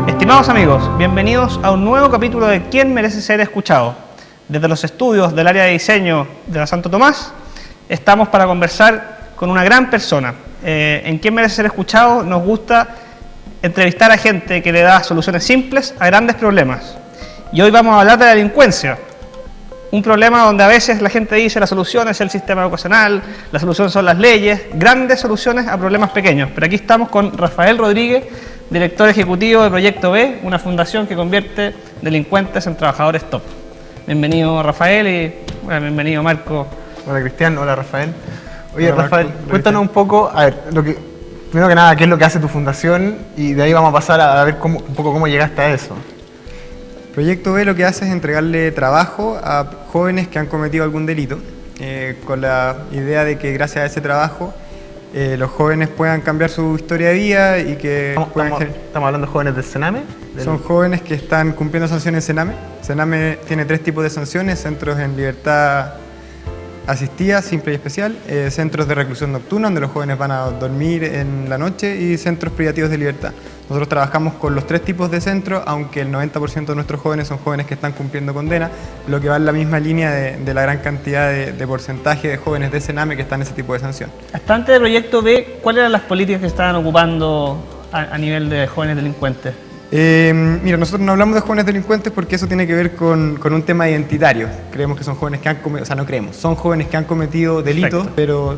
Estimados amigos, bienvenidos a un nuevo capítulo de ¿Quién merece ser escuchado? Desde los estudios del área de diseño de la Santo Tomás, estamos para conversar con una gran persona. En ¿Quién merece ser escuchado? Nos gusta entrevistar a gente que le da soluciones simples a grandes problemas. Y hoy vamos a hablar de la delincuencia. Un problema donde a veces la gente dice la solución es el sistema educacional, la solución son las leyes, grandes soluciones a problemas pequeños. Pero aquí estamos con Rafael Rodríguez, director ejecutivo de Proyecto B, una fundación que convierte delincuentes en trabajadores top. Bienvenido Rafael y bienvenido Marco. Hola Cristian, hola Rafael. Oye Hola, Rafael, Marco. cuéntanos un poco, a ver, primero que nada, qué es lo que hace tu fundación y de ahí vamos a pasar a ver un poco cómo llegaste a eso. Proyecto B lo que hace es entregarle trabajo a jóvenes que han cometido algún delito, con la idea de que gracias a ese trabajo los jóvenes puedan cambiar su historia de vida y que Estamos hablando de jóvenes del Sename. Son jóvenes que están cumpliendo sanciones en Sename. Sename tiene 3 tipos de sanciones: centros en libertad asistida, simple y especial, centros de reclusión nocturna, donde los jóvenes van a dormir en la noche, y centros privativos de libertad. Nosotros trabajamos con los 3 tipos de centros, aunque el 90% de nuestros jóvenes son jóvenes que están cumpliendo condena, lo que va en la misma línea de la gran cantidad de porcentaje de jóvenes de Sename que están en ese tipo de sanción. Hasta antes del Proyecto B, ¿cuáles eran las políticas que estaban ocupando a nivel de jóvenes delincuentes? Mira, nosotros no hablamos de jóvenes delincuentes porque eso tiene que ver con un tema identitario. Creemos que son jóvenes que han cometido, o sea, no creemos, son jóvenes que han cometido delitos. Perfecto. Pero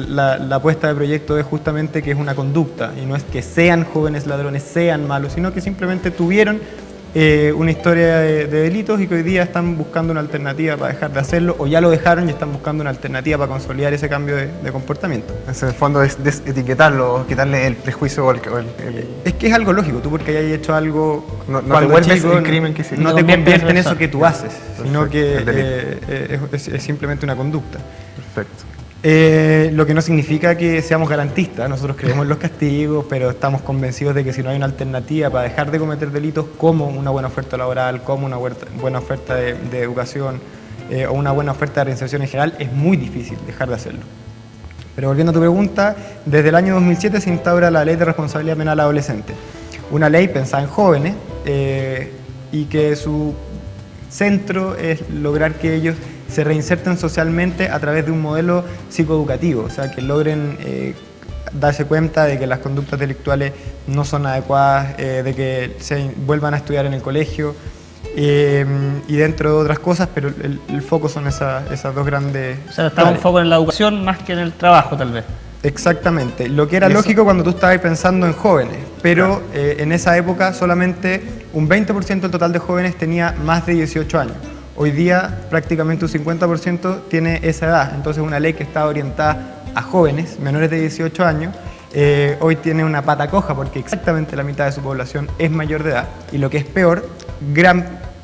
la apuesta de Proyecto es justamente que es una conducta, y no es que sean jóvenes ladrones, sean malos, sino que simplemente tuvieron una historia de delitos y que hoy día están buscando una alternativa para dejar de hacerlo, o ya lo dejaron y están buscando una alternativa para consolidar ese cambio de comportamiento. En el fondo es desetiquetarlo, quitarle el prejuicio Es que es algo lógico, tú porque hayas hecho algo no te vuelves el crimen que hiciste. No te convierte en eso que tú haces, sino Perfecto. que es simplemente una conducta. Perfecto. Lo que no significa que seamos garantistas. Nosotros creemos en los castigos, pero estamos convencidos de que si no hay una alternativa para dejar de cometer delitos, como una buena oferta laboral, como una buena oferta de educación o una buena oferta de reinserción en general, es muy difícil dejar de hacerlo. Pero volviendo a tu pregunta, desde el año 2007 se instaura la Ley de Responsabilidad Penal Adolescente, una ley pensada en jóvenes y que su centro es lograr que ellos se reinserten socialmente a través de un modelo psicoeducativo, o sea, que logren darse cuenta de que las conductas delictuales no son adecuadas, de que se vuelvan a estudiar en el colegio y dentro de otras cosas, pero el foco son esas dos grandes... O sea, estaba el foco en la educación más que en el trabajo, tal vez. Exactamente, lo que era lógico cuando tú estabas pensando en jóvenes, pero en esa época solamente un 20% del total de jóvenes tenía más de 18 años. Hoy día prácticamente un 50% tiene esa edad, entonces una ley que está orientada a jóvenes menores de 18 años hoy tiene una pata coja porque exactamente la mitad de su población es mayor de edad, y lo que es peor,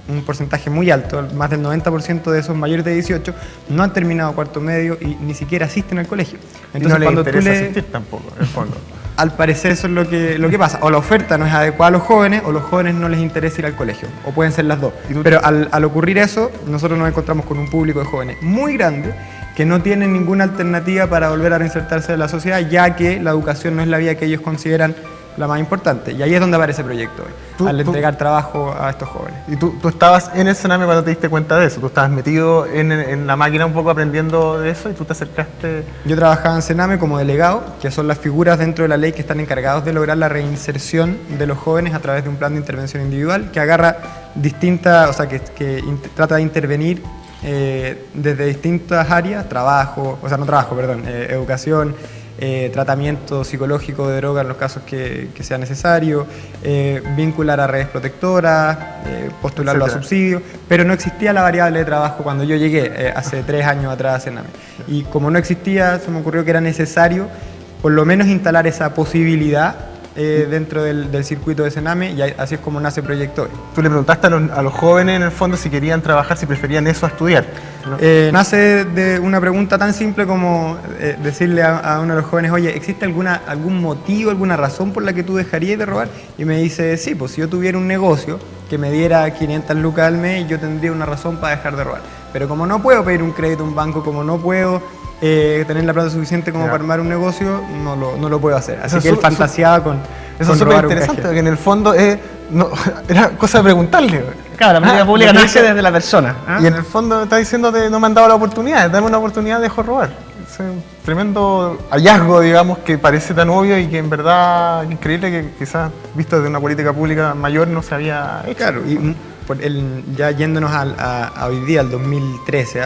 un porcentaje muy alto, más del 90% de esos mayores de 18 no han terminado cuarto medio y ni siquiera asisten al colegio. Entonces, y no les interesa asistir tampoco, en el fondo. Al parecer eso es lo que pasa, o la oferta no es adecuada a los jóvenes, o los jóvenes no les interesa ir al colegio, o pueden ser las dos. Pero al ocurrir eso, nosotros nos encontramos con un público de jóvenes muy grande que no tienen ninguna alternativa para volver a reinsertarse en la sociedad, ya que la educación no es la vía que ellos consideran la más importante. Y ahí es donde aparece Proyecto hoy, al entregar trabajo a estos jóvenes. ¿Y tú estabas en el Sename cuando te diste cuenta de eso? ¿Tú estabas metido en la máquina un poco aprendiendo de eso y tú te acercaste? Yo trabajaba en Sename como delegado, que son las figuras dentro de la ley que están encargados de lograr la reinserción de los jóvenes a través de un plan de intervención individual que agarra distintas, o sea, que trata de intervenir desde distintas áreas, educación, tratamiento psicológico de droga en los casos que sea necesario, vincular a redes protectoras, postularlo a subsidios, pero no existía la variable de trabajo cuando yo llegué hace 3 años atrás a Sename. Y como no existía, se me ocurrió que era necesario por lo menos instalar esa posibilidad dentro del circuito de Sename, y así es como nace Proyecto B. Tú le preguntaste a los jóvenes en el fondo si querían trabajar, si preferían eso a estudiar, ¿no? Nace de una pregunta tan simple como decirle a uno de los jóvenes: oye, ¿existe algún motivo, alguna razón por la que tú dejarías de robar? Y me dice: sí, pues si yo tuviera un negocio que me diera 500 lucas al mes, yo tendría una razón para dejar de robar. Pero como no puedo pedir un crédito a un banco, como no puedo tener la plata suficiente como para armar un negocio, no lo puedo hacer. Así que él fantaseaba con eso es súper interesante, porque en el fondo no, era cosa de preguntarle. Claro, la política pública lo que nace dice- desde la persona. ¿Ah? Y en el fondo está diciéndote, no me han dado la oportunidad, dame una oportunidad, dejo robar. Es un tremendo hallazgo, digamos, que parece tan obvio y que en verdad es increíble que quizás visto desde una política pública mayor no se había hecho. Claro, y ya yéndonos a hoy día, al 2013,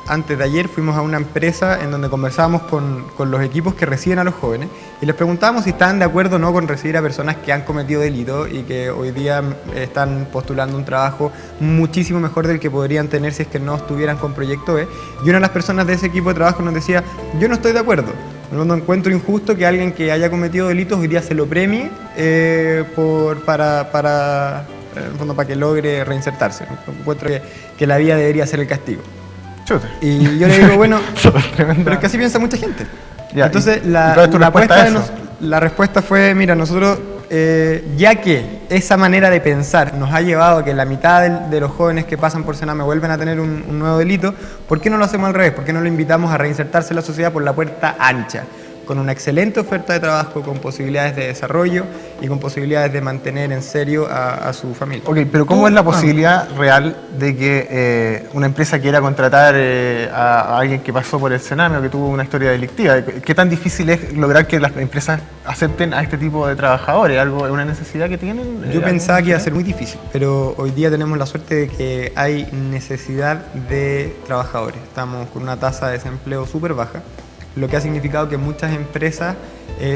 antes de ayer fuimos a una empresa en donde conversábamos con los equipos que reciben a los jóvenes y les preguntábamos si estaban de acuerdo o no con recibir a personas que han cometido delitos y que hoy día están postulando un trabajo muchísimo mejor del que podrían tener si es que no estuvieran con Proyecto E. Y una de las personas de ese equipo de trabajo nos decía, yo no estoy de acuerdo. No encuentro injusto que alguien que haya cometido delitos hoy día se lo premie en el fondo para que logre reinsertarse. Encuentro que la vida debería ser el castigo. Chuta. Y yo le digo, bueno, Tremenda. pero es que así piensa mucha gente. Ya, Entonces, ¿y cuál es tu respuesta a eso? la respuesta fue, mira, nosotros, ya que esa manera de pensar nos ha llevado a que la mitad de los jóvenes que pasan por Sename vuelven a tener un nuevo delito, ¿por qué no lo hacemos al revés? ¿Por qué no lo invitamos a reinsertarse en la sociedad por la puerta ancha? Con una excelente oferta de trabajo, con posibilidades de desarrollo y con posibilidades de mantener en serio a su familia. Ok, pero ¿cómo es la posibilidad real de que una empresa quiera contratar a alguien que pasó por el Sename o que tuvo una historia delictiva? ¿Qué tan difícil es lograr que las empresas acepten a este tipo de trabajadores? ¿Es una necesidad que tienen? Yo pensaba que iba a ser muy difícil, pero hoy día tenemos la suerte de que hay necesidad de trabajadores. Estamos con una tasa de desempleo súper baja, lo que ha significado que muchas empresas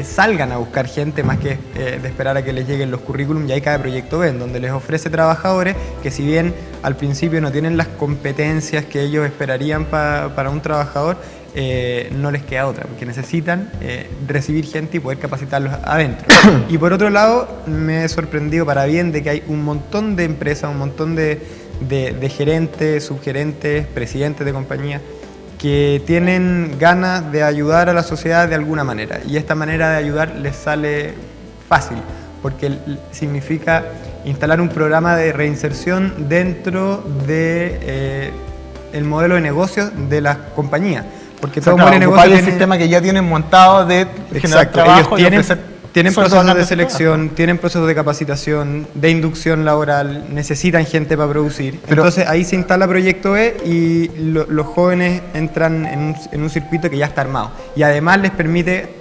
salgan a buscar gente más que de esperar a que les lleguen los currículums. Y ahí cae Proyecto B, en donde les ofrece trabajadores que, si bien al principio no tienen las competencias que ellos esperarían para un trabajador, no les queda otra, porque necesitan recibir gente y poder capacitarlos adentro. Y por otro lado, me he sorprendido para bien de que hay un montón de empresas, un montón de gerentes, subgerentes, presidentes de compañías que tienen ganas de ayudar a la sociedad de alguna manera, y esta manera de ayudar les sale fácil porque significa instalar un programa de reinserción dentro de el modelo de negocios de las compañías, porque todo modelo de negocio el tiene sistema que ya tienen montado de generar Exacto, trabajo ellos y ofrecer. tienen Solo procesos hablar de ese selección, tienen procesos de capacitación, de inducción laboral, necesitan gente para producir. Pero- Entonces ahí se instala Proyecto E y los jóvenes entran en un circuito que ya está armado. Y además les permite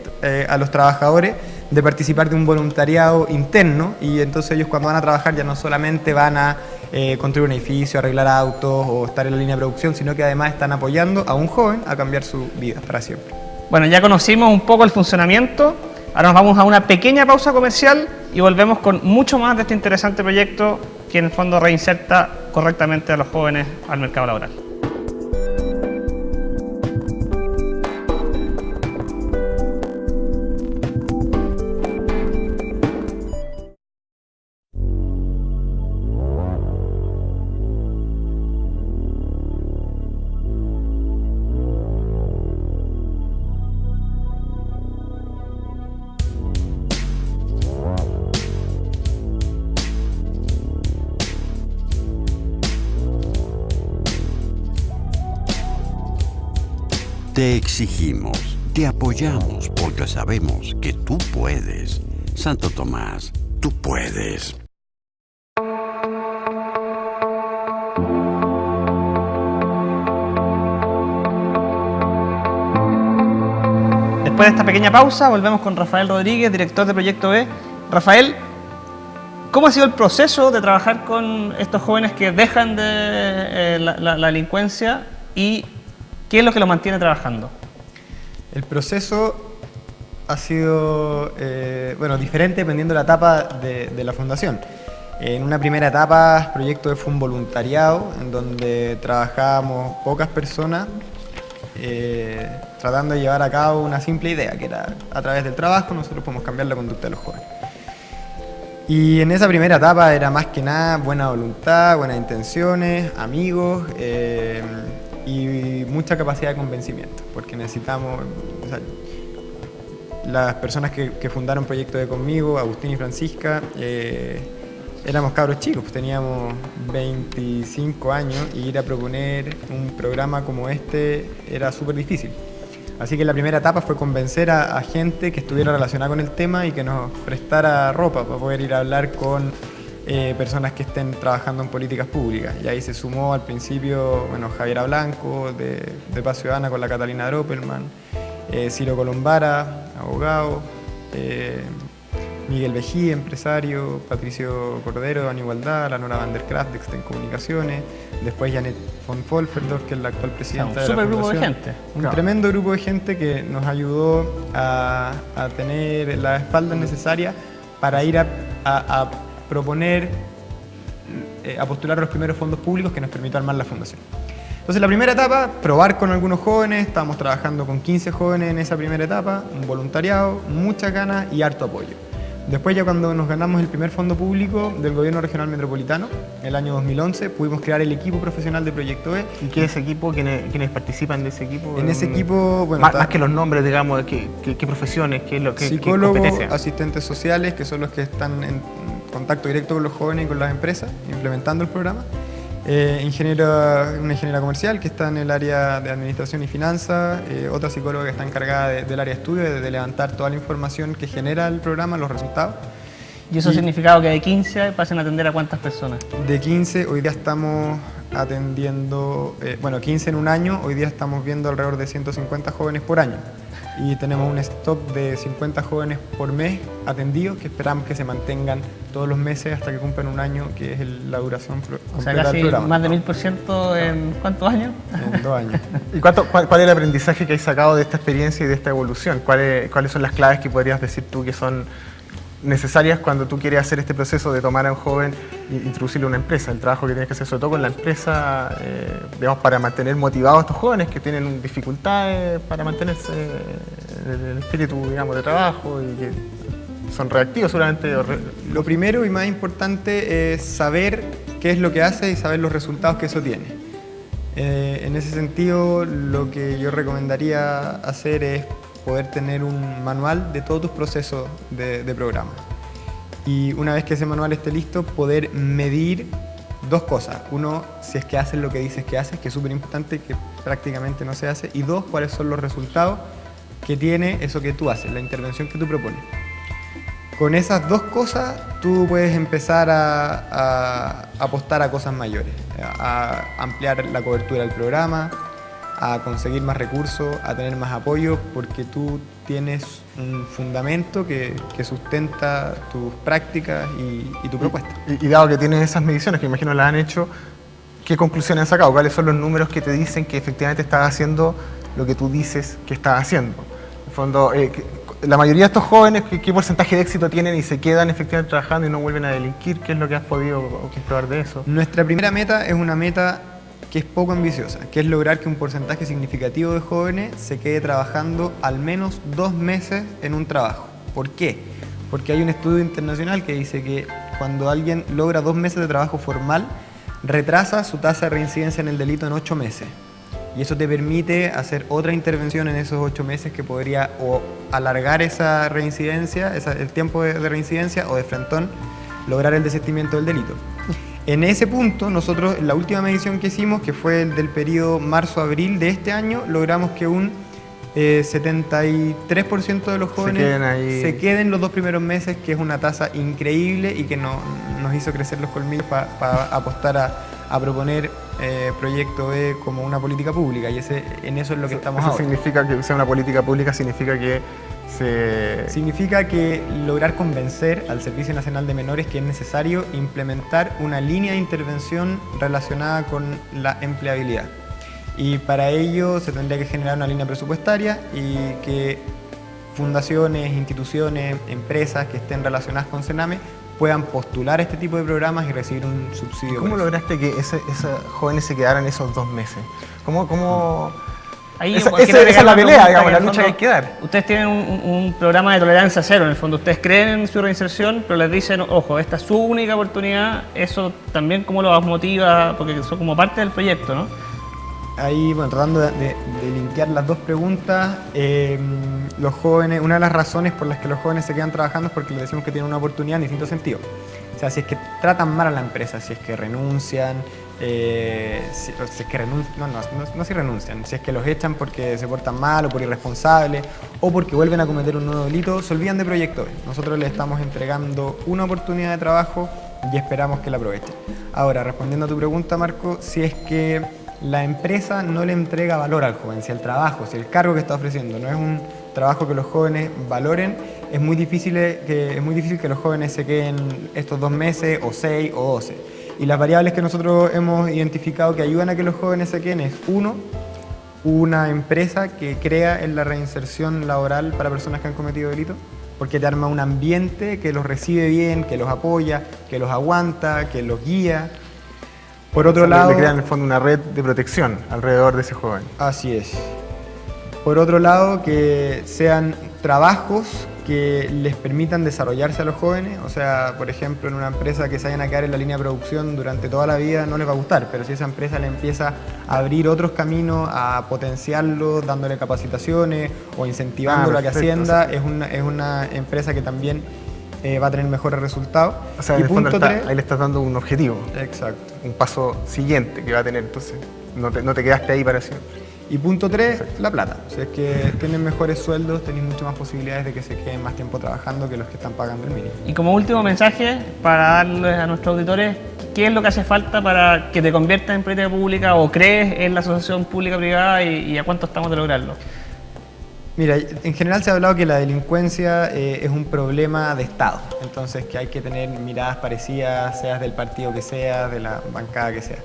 a los trabajadores de participar de un voluntariado interno, y entonces ellos, cuando van a trabajar, ya no solamente van a construir un edificio, arreglar autos o estar en la línea de producción, sino que además están apoyando a un joven a cambiar su vida para siempre. Bueno, ya conocimos un poco el funcionamiento. Ahora nos vamos a una pequeña pausa comercial y volvemos con mucho más de este interesante proyecto que en el fondo reinserta correctamente a los jóvenes al mercado laboral. Te exigimos, te apoyamos porque sabemos que tú puedes. Santo Tomás, tú puedes. Después de esta pequeña pausa, volvemos con Rafael Rodríguez, director de Proyecto B. Rafael, ¿cómo ha sido el proceso de trabajar con estos jóvenes que dejan de la delincuencia y qué es lo que los mantiene trabajando? El proceso ha sido diferente dependiendo de la etapa de la fundación. En una primera etapa, Proyecto B fue un voluntariado en donde trabajábamos pocas personas tratando de llevar a cabo una simple idea, que era, a través del trabajo nosotros podemos cambiar la conducta de los jóvenes. Y en esa primera etapa era más que nada buena voluntad, buenas intenciones, amigos y mucha capacidad de convencimiento, porque necesitamos, o sea, las personas que fundaron Proyecto B conmigo, Agustín y Francisca, éramos cabros chicos, pues teníamos 25 años, y ir a proponer un programa como este era súper difícil. Así que la primera etapa fue convencer a gente que estuviera relacionada con el tema y que nos prestara ropa para poder ir a hablar con personas que estén trabajando en políticas públicas. Y ahí se sumó al principio, bueno, Javiera Blanco, de Paz Ciudadana con la Catalina Droppelman, Ciro Colombara, abogado, Miguel Vejí, empresario, Patricio Cordero, de Ban Igualdad, la Nora Van der Kraft, de Exten Comunicaciones, después Janet von Volferdorf, que es la actual presidenta de la súper Fundación. grupo de gente. Un tremendo grupo de gente que nos ayudó a tener las espaldas necesarias para ir a proponer, a postular los primeros fondos públicos que nos permitió armar la fundación. Entonces la primera etapa, probar con algunos jóvenes, estábamos trabajando con 15 jóvenes en esa primera etapa, un voluntariado, muchas ganas y harto apoyo. Después ya cuando nos ganamos el primer fondo público del Gobierno Regional Metropolitano, el año 2011, pudimos crear el equipo profesional de Proyecto E. ¿Y qué es ese equipo? ¿Quiénes participan de ese equipo? En ese equipo, bueno... Más que los nombres, digamos, ¿qué profesiones? ¿Qué es lo que psicólogos, competencia? asistentes sociales, que son los que están en contacto directo con los jóvenes y con las empresas, implementando el programa. Una ingeniera comercial que está en el área de administración y finanzas, otra psicóloga que está encargada del área de estudio, de levantar toda la información que genera el programa, los resultados. ¿Y eso ha significado que de 15 pasen a atender a cuántas personas? De 15, hoy día estamos atendiendo, 15 en un año, hoy día estamos viendo alrededor de 150 jóvenes por año. Y tenemos un stock de 50 jóvenes por mes atendidos que esperamos que se mantengan todos los meses hasta que cumplan un año, que es la duración completa del programa. Más de 1000% en ¿cuántos años? En 2 años. ¿Y cuál es el aprendizaje que has sacado de esta experiencia y de esta evolución? ¿Cuáles son las claves que podrías decir tú que son necesarias cuando tú quieres hacer este proceso de tomar a un joven e introducirle a una empresa? El trabajo que tienes que hacer sobre todo con la empresa, digamos, para mantener motivados a estos jóvenes que tienen dificultades para mantenerse el espíritu, digamos, de trabajo y que son reactivos seguramente. Lo primero y más importante es saber qué es lo que hace y saber los resultados que eso tiene. En ese sentido, lo que yo recomendaría hacer es poder tener un manual de todos tus procesos de programa. Y una vez que ese manual esté listo, poder medir dos cosas. Uno, si es que haces lo que dices que haces, que es súper importante, que prácticamente no se hace. Y dos, cuáles son los resultados que tiene eso que tú haces, la intervención que tú propones. Con esas dos cosas, tú puedes empezar a apostar a cosas mayores, a ampliar la cobertura del programa, a conseguir más recursos, a tener más apoyo, porque tú tienes un fundamento que sustenta tus prácticas y tu propuesta. Y dado que tienes esas mediciones, que imagino las han hecho, ¿qué conclusiones han sacado? ¿Cuáles son los números que te dicen que efectivamente estás haciendo lo que tú dices que estás haciendo? En el fondo, la mayoría de estos jóvenes, ¿qué porcentaje de éxito tienen y se quedan efectivamente trabajando y no vuelven a delinquir? ¿Qué es lo que has podido comprobar de eso? Nuestra primera meta es una meta que es poco ambiciosa, que es lograr que un porcentaje significativo de jóvenes se quede trabajando al menos 2 meses en un trabajo. ¿Por qué? Porque hay un estudio internacional que dice que cuando alguien logra 2 meses de trabajo formal, retrasa su tasa de reincidencia en el delito en 8 meses. Y eso te permite hacer otra intervención en esos 8 meses que podría o alargar esa reincidencia, el tiempo de reincidencia, o de frentón, lograr el desistimiento del delito. En ese punto, nosotros, en la última medición que hicimos, que fue el del periodo marzo-abril de este año, logramos que un 73% de los jóvenes se queden los 2 primeros meses, que es una tasa increíble y que nos hizo crecer los colmillos para apostar a proponer Proyecto E como una política pública, y en eso es lo que estamos ahora. Significa que sea una política pública, significa que Significa que lograr convencer al Servicio Nacional de Menores que es necesario implementar una línea de intervención relacionada con la empleabilidad. Y para ello se tendría que generar una línea presupuestaria y que fundaciones, instituciones, empresas que estén relacionadas con Sename puedan postular este tipo de programas y recibir un subsidio. ¿Cómo lograste que esos jóvenes se quedaran esos 2 meses? ¿Cómo? Esa es la pelea, digamos, la lucha que hay que dar. Ustedes tienen un programa de tolerancia cero, en el fondo. Ustedes creen en su reinserción, pero les dicen, ojo, esta es su única oportunidad. Eso también, ¿cómo lo motiva? Porque son como parte del proyecto, ¿no? Ahí, bueno, tratando de linkear las dos preguntas, los jóvenes, una de las razones por las que los jóvenes se quedan trabajando es porque les decimos que tienen una oportunidad en distintos sentidos. O sea, si es que tratan mal a la empresa, si es que renuncian, si renuncian, si es que los echan porque se portan mal o por irresponsables o porque vuelven a cometer un nuevo delito, se olvidan de Proyecto E. Nosotros les estamos entregando una oportunidad de trabajo y esperamos que la aprovechen. Ahora, respondiendo a tu pregunta, Marco, si es que la empresa no le entrega valor al joven, si el trabajo, si el cargo que está ofreciendo no es un trabajo que los jóvenes valoren, es muy difícil que los jóvenes se queden estos 2 meses, o 6 o 12. Y las variables que nosotros hemos identificado que ayudan a que los jóvenes se queden es, uno, una empresa que crea en la reinserción laboral para personas que han cometido delitos, porque te arma un ambiente que los recibe bien, que los apoya, que los aguanta, que los guía. Por otro lado, le crean en el fondo una red de protección alrededor de ese joven. Así es. Por otro lado, que sean trabajos que les permitan desarrollarse a los jóvenes. O sea, por ejemplo, en una empresa que se vayan a quedar en la línea de producción durante toda la vida no les va a gustar, pero si esa empresa le empieza a abrir otros caminos, a potenciarlo, dándole capacitaciones o incentivando a que ascienda, es una empresa que también va a tener mejores resultados. O sea, y en el fondo punto 3, ahí le estás dando un objetivo. Exacto. Un paso siguiente que va a tener, entonces no te quedaste ahí para siempre. Y punto 3, la plata. O sea, es que tienen mejores sueldos, tenéis muchas más posibilidades de que se queden más tiempo trabajando que los que están pagando el mínimo. Y como último mensaje, para darles a nuestros auditores, ¿qué es lo que hace falta para que te conviertas en política pública o crees en la asociación pública-privada y a cuánto estamos de lograrlo? Mira, en general se ha hablado que la delincuencia es un problema de Estado, entonces que hay que tener miradas parecidas, seas del partido que seas, de la bancada que sea.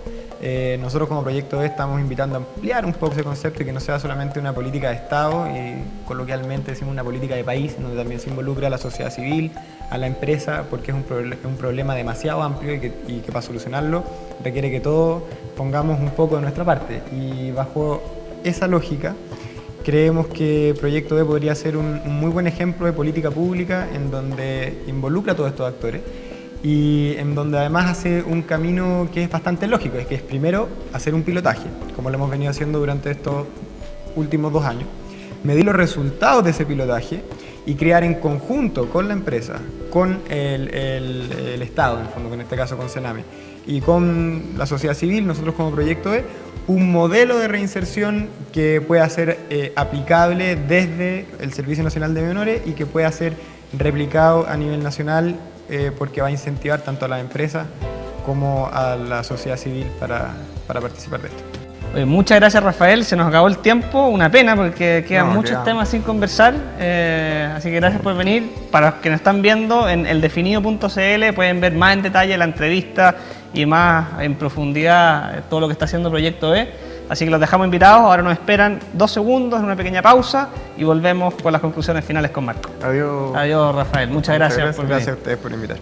Nosotros como Proyecto B estamos invitando a ampliar un poco ese concepto y que no sea solamente una política de Estado, y coloquialmente decimos una política de país, donde también se involucra a la sociedad civil, a la empresa, porque es un problema demasiado amplio y que para solucionarlo requiere que todos pongamos un poco de nuestra parte. Y bajo esa lógica, creemos que Proyecto B podría ser un muy buen ejemplo de política pública en donde involucra a todos estos actores y en donde además hace un camino que es bastante lógico, es que es primero hacer un pilotaje, como lo hemos venido haciendo durante estos últimos 2 años, medir los resultados de ese pilotaje y crear en conjunto con la empresa, con el Estado, en el fondo, en este caso con Sename, y con la sociedad civil, nosotros como Proyecto B, un modelo de reinserción que pueda ser aplicable desde el Servicio Nacional de Menores y que pueda ser replicado a nivel nacional, porque va a incentivar tanto a las empresas como a la sociedad civil para participar de esto. Muchas gracias, Rafael, se nos acabó el tiempo, una pena porque quedan muchos temas sin conversar, así que gracias por venir. Para los que nos están viendo en eldefinido.cl pueden ver más en detalle la entrevista y más en profundidad todo lo que está haciendo Proyecto B, así que los dejamos invitados. Ahora nos esperan 2 segundos, una pequeña pausa y volvemos con las conclusiones finales con Marco. Adiós. Adiós, Rafael, muchas gracias por venir. Gracias a ustedes por invitar.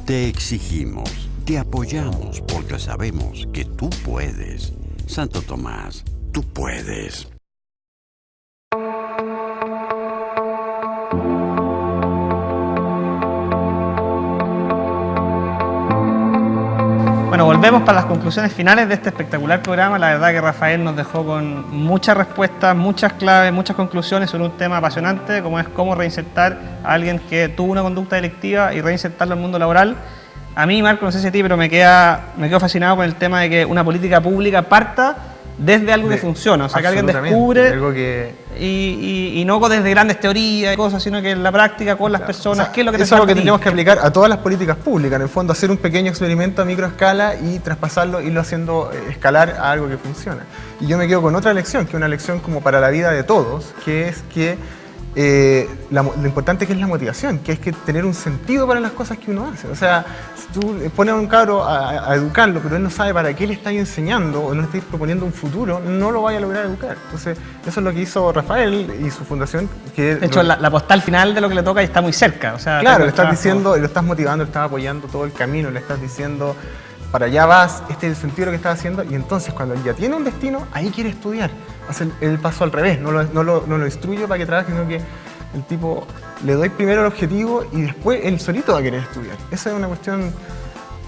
Te exigimos, te apoyamos porque sabemos que tú puedes. Santo Tomás, tú puedes. Bueno, volvemos para las conclusiones finales de este espectacular programa. La verdad que Rafael nos dejó con muchas respuestas, muchas claves, muchas conclusiones sobre un tema apasionante como es cómo reinsertar a alguien que tuvo una conducta delictiva y reinsertarlo al mundo laboral. A mí, Marco, no sé si a ti, pero me quedo fascinado con el tema de que una política pública parta desde algo que funciona, o sea, que alguien descubre algo que... y no desde grandes teorías y cosas, sino que en la práctica con las personas, ¿qué es lo que te eso es lo que falta a ti? tenemos que aplicar a todas las políticas públicas, en el fondo hacer un pequeño experimento a microescala y traspasarlo, irlo haciendo escalar a algo que funciona. Y yo me quedo con otra lección, que es una lección como para la vida de todos, que es que lo importante que es la motivación, que es que tener un sentido para las cosas que uno hace. O sea, si tú pones a un cabro a educarlo, pero él no sabe para qué le estás enseñando o no le estás proponiendo un futuro, no lo vaya a lograr educar. Entonces, eso es lo que hizo Rafael y su fundación. Que de hecho, la postal final de lo que le toca está muy cerca. O sea, claro, le estás diciendo, lo estás motivando, le estás apoyando todo el camino, le estás diciendo, para allá vas, este es el sentido de lo que estás haciendo, y entonces cuando él ya tiene un destino, ahí quiere estudiar. Hace el paso al revés, no lo instruyo para que trabaje, sino que el tipo le doy primero el objetivo y después él solito va a querer estudiar. Esa es una cuestión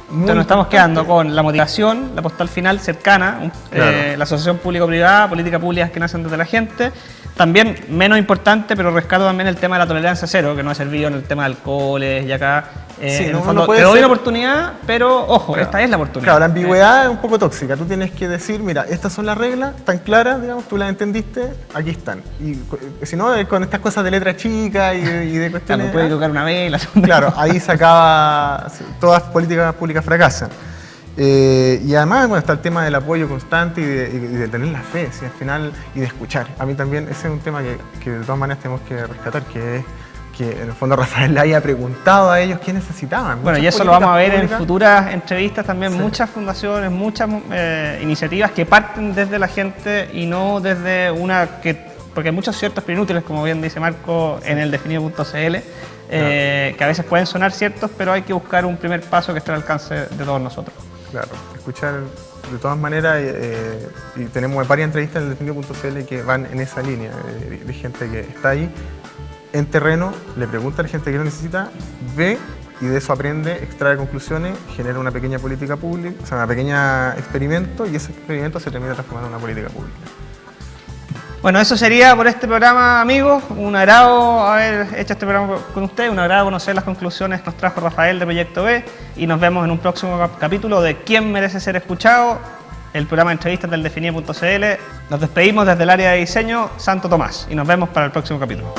Entonces nos estamos quedando con la motivación, la postal final cercana, Claro. la asociación público-privada, políticas públicas que nacen desde la gente. También, menos importante, pero rescato también el tema de la tolerancia cero, que nos ha servido en el tema de alcoholes y acá. Sí, en no, el fondo, no puede te doy ser- una oportunidad, pero ojo, Claro. esta es la oportunidad. Claro, la ambigüedad es un poco tóxica. Tú tienes que decir, mira, estas son las reglas, tan claras, digamos, tú las entendiste, aquí están. Y si no, con estas cosas de letra chica y de Claro, cuestiones... puede tocar una vez, la segunda. Claro, ahí se acaba, todas las políticas públicas fracasan. Y además, bueno, está el tema del apoyo constante y de tener la fe, ¿sí? Al final, y de escuchar. A mí también ese es un tema que de todas maneras tenemos que rescatar, que es que en el fondo Rafael le haya preguntado a ellos qué necesitaban. Bueno, Muchas y eso lo vamos a ver políticas en públicas. futuras entrevistas también, Sí. muchas fundaciones, muchas iniciativas que parten desde la gente y no desde una que... Porque hay muchos ciertos pero inútiles, como bien dice Marco, en el definido.cl, que a veces pueden sonar ciertos, pero hay que buscar un primer paso que esté al alcance de todos nosotros. Claro, escuchar de todas maneras, y tenemos varias entrevistas en el definido.cl que van en esa línea, de gente que está ahí en terreno, le pregunta a la gente que lo necesita, ve y de eso aprende, extrae conclusiones, genera una pequeña política pública, o sea, una pequeña experimento, y ese experimento se termina transformando en una política pública. Bueno, eso sería por este programa, amigos. Un agrado haber hecho este programa con ustedes, un agrado conocer las conclusiones que nos trajo Rafael de Proyecto B, y nos vemos en un próximo capítulo de ¿Quién merece ser escuchado?, el programa de entrevistas del definido.cl. Nos despedimos desde el área de diseño Santo Tomás y nos vemos para el próximo capítulo.